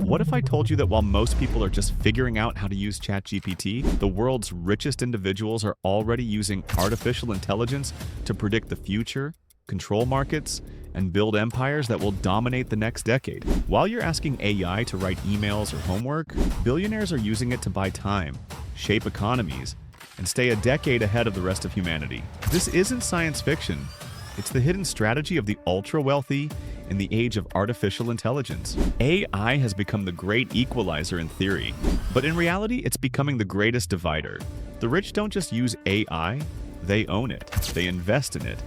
What if I told you that while most people are just figuring out how to use ChatGPT, the world's richest individuals are already using artificial intelligence to predict the future, control markets, and build empires that will dominate the next decade? While you're asking AI to write emails or homework, billionaires are using it to buy time, shape economies, and stay a decade ahead of the rest of humanity. This isn't science fiction. It's the hidden strategy of the ultra-wealthy in the age of artificial intelligence. AI has become the great equalizer in theory, but in reality, it's becoming the greatest divider. The rich don't just use AI, they own it. They invest in it,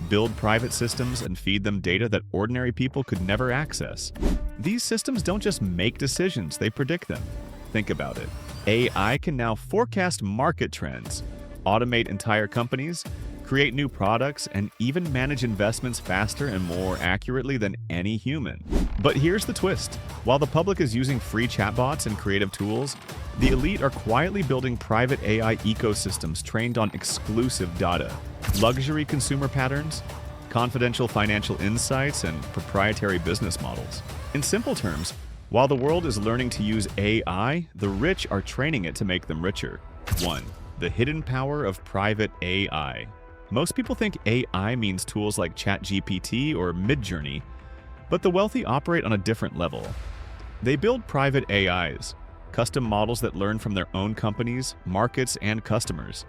build private systems, and feed them data that ordinary people could never access. These systems don't just make decisions, they predict them. Think about it. AI can now forecast market trends, automate entire companies, create new products, and even manage investments faster and more accurately than any human. But here's the twist. While the public is using free chatbots and creative tools, the elite are quietly building private AI ecosystems trained on exclusive data, luxury consumer patterns, confidential financial insights, and proprietary business models. In simple terms, while the world is learning to use AI, the rich are training it to make them richer. 1. The hidden power of private AI. Most people think AI means tools like ChatGPT or Midjourney, but the wealthy operate on a different level. They build private AIs, custom models that learn from their own companies, markets, and customers.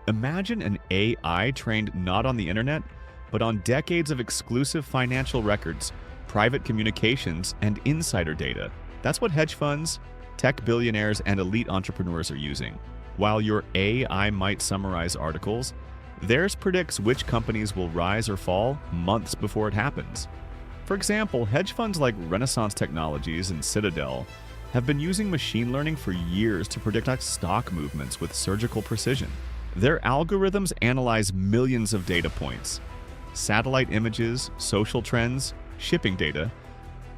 Imagine an AI trained not on the internet, but on decades of exclusive financial records, private communications, and insider data. That's what hedge funds, tech billionaires, and elite entrepreneurs are using. While your AI might summarize articles, theirs predicts which companies will rise or fall months before it happens. For example, hedge funds like Renaissance Technologies and Citadel have been using machine learning for years to predict stock movements with surgical precision. Their algorithms analyze millions of data points, satellite images, social trends, shipping data,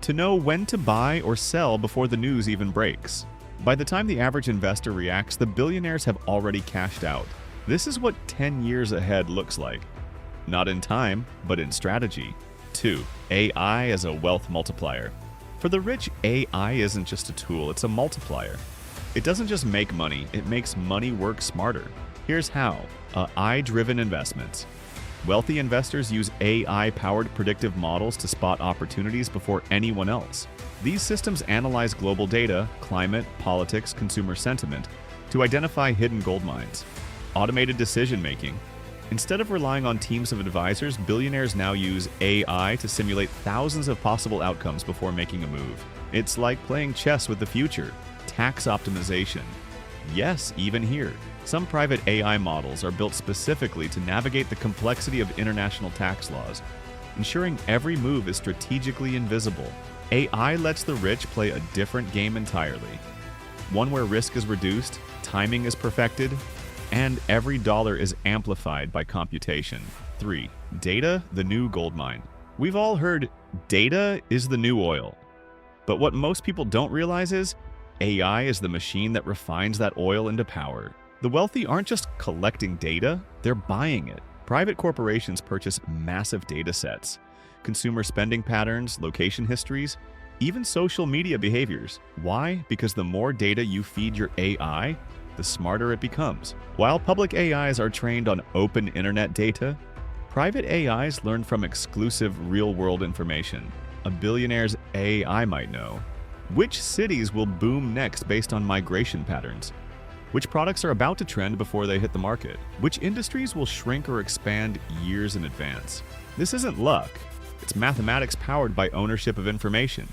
to know when to buy or sell before the news even breaks. By the time the average investor reacts, the billionaires have already cashed out. This is what 10 years ahead looks like. Not in time, but in strategy. 2. AI as a wealth multiplier. For the rich, AI isn't just a tool, it's a multiplier. It doesn't just make money, it makes money work smarter. Here's how. AI-driven investments. Wealthy investors use AI-powered predictive models to spot opportunities before anyone else. These systems analyze global data, climate, politics, consumer sentiment, to identify hidden gold mines. Automated decision-making. Instead of relying on teams of advisors, billionaires now use AI to simulate thousands of possible outcomes before making a move. It's like playing chess with the future. Tax optimization. Yes, even here. Some private AI models are built specifically to navigate the complexity of international tax laws, ensuring every move is strategically invisible. AI lets the rich play a different game entirely. One where risk is reduced, timing is perfected, and every dollar is amplified by computation. 3. Data, the new gold mine. We've all heard data is the new oil. But what most people don't realize is AI is the machine that refines that oil into power. The wealthy aren't just collecting data, they're buying it. Private corporations purchase massive data sets, consumer spending patterns, location histories, even social media behaviors. Why? Because the more data you feed your AI, the smarter it becomes. While public AIs are trained on open internet data, private AIs learn from exclusive real-world information. A billionaire's AI might know which cities will boom next based on migration patterns, which products are about to trend before they hit the market, which industries will shrink or expand years in advance. This isn't luck, it's mathematics powered by ownership of information.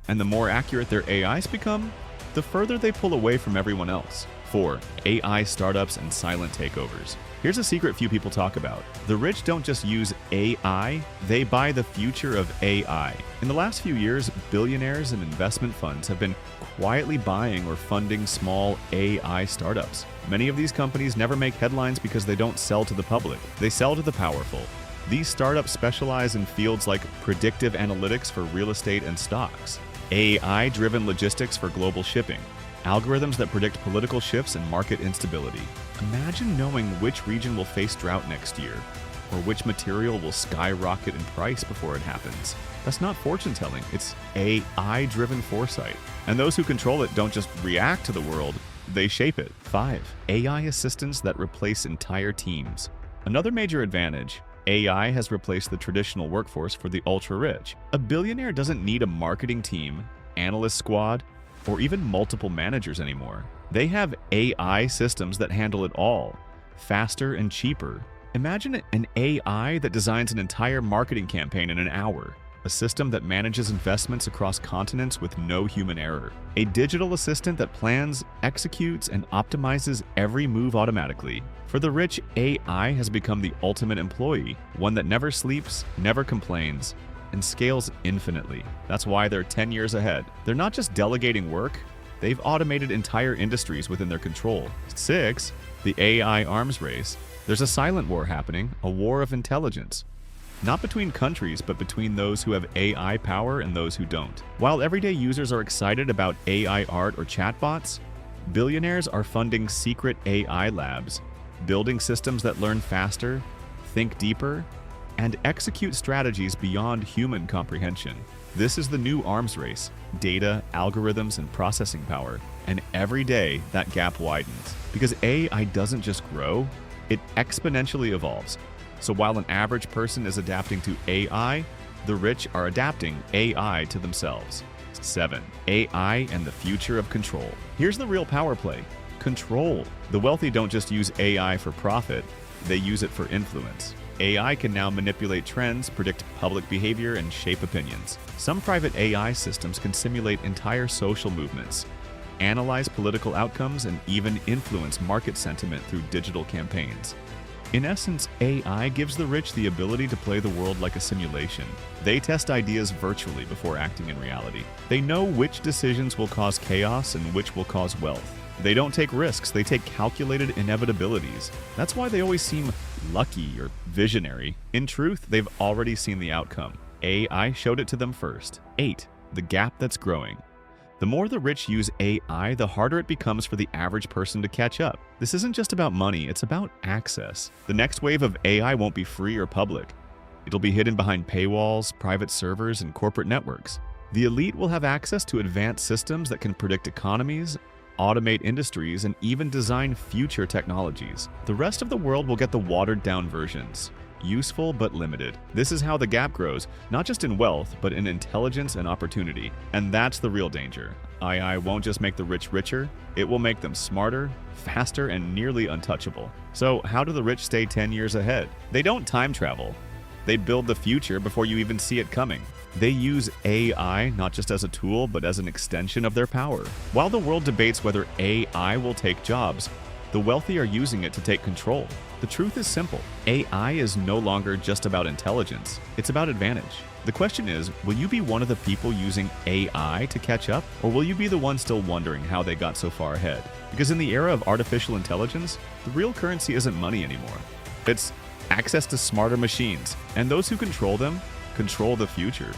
And the more accurate their AIs become, the further they pull away from everyone else. 4. AI startups and silent takeovers. Here's a secret few people talk about. The rich don't just use AI, they buy the future of AI. In the last few years, billionaires and investment funds have been quietly buying or funding small AI startups. Many of these companies never make headlines because they don't sell to the public. They sell to the powerful. These startups specialize in fields like predictive analytics for real estate and stocks, AI-driven logistics for global shipping, algorithms that predict political shifts and market instability. Imagine knowing which region will face drought next year, or which material will skyrocket in price before it happens. That's not fortune telling, it's AI-driven foresight. And those who control it don't just react to the world, they shape it. 5. AI assistants that replace entire teams. Another major advantage, AI has replaced the traditional workforce for the ultra-rich. A billionaire doesn't need a marketing team, analyst squad, or even multiple managers anymore. They have AI systems that handle it all, faster and cheaper. Imagine an AI that designs an entire marketing campaign in an hour. A system that manages investments across continents with no human error. A digital assistant that plans, executes, and optimizes every move automatically. For the rich, AI has become the ultimate employee, one that never sleeps, never complains, and scales infinitely. That's why they're 10 years ahead. They're not just delegating work, they've automated entire industries within their control. 6. The AI arms race. There's a silent war happening, a war of intelligence. Not between countries, but between those who have AI power and those who don't. While everyday users are excited about AI art or chatbots, billionaires are funding secret AI labs, building systems that learn faster, think deeper, and execute strategies beyond human comprehension. This is the new arms race: data, algorithms, and processing power. And every day, that gap widens. Because AI doesn't just grow, it exponentially evolves. So while an average person is adapting to AI, the rich are adapting AI to themselves. 7. AI and the future of control. Here's the real power play: control. The wealthy don't just use AI for profit, they use it for influence. AI can now manipulate trends, predict public behavior, and shape opinions. Some private AI systems can simulate entire social movements, analyze political outcomes, and even influence market sentiment through digital campaigns. In essence, AI gives the rich the ability to play the world like a simulation. They test ideas virtually before acting in reality. They know which decisions will cause chaos and which will cause wealth. They don't take risks, they take calculated inevitabilities. That's why they always seem lucky or visionary. In truth, they've already seen the outcome. AI showed it to them first. 8. The gap that's growing. The more the rich use AI, the harder it becomes for the average person to catch up. This isn't just about money, it's about access. The next wave of AI won't be free or public. It'll be hidden behind paywalls, private servers, and corporate networks. The elite will have access to advanced systems that can predict economies, automate industries, and even design future technologies. The rest of the world will get the watered-down versions. Useful but limited. This is how the gap grows, not just in wealth, but in intelligence and opportunity. And that's the real danger. AI won't just make the rich richer, it will make them smarter, faster, and nearly untouchable. So how do the rich stay 10 years ahead? They don't time travel. They build the future before you even see it coming. They use AI not just as a tool, but as an extension of their power. While the world debates whether AI will take jobs, the wealthy are using it to take control. The truth is simple. AI is no longer just about intelligence, it's about advantage. The question is, will you be one of the people using AI to catch up, or will you be the one still wondering how they got so far ahead? Because in the era of artificial intelligence, the real currency isn't money anymore. It's access to smarter machines, and those who control them control the future.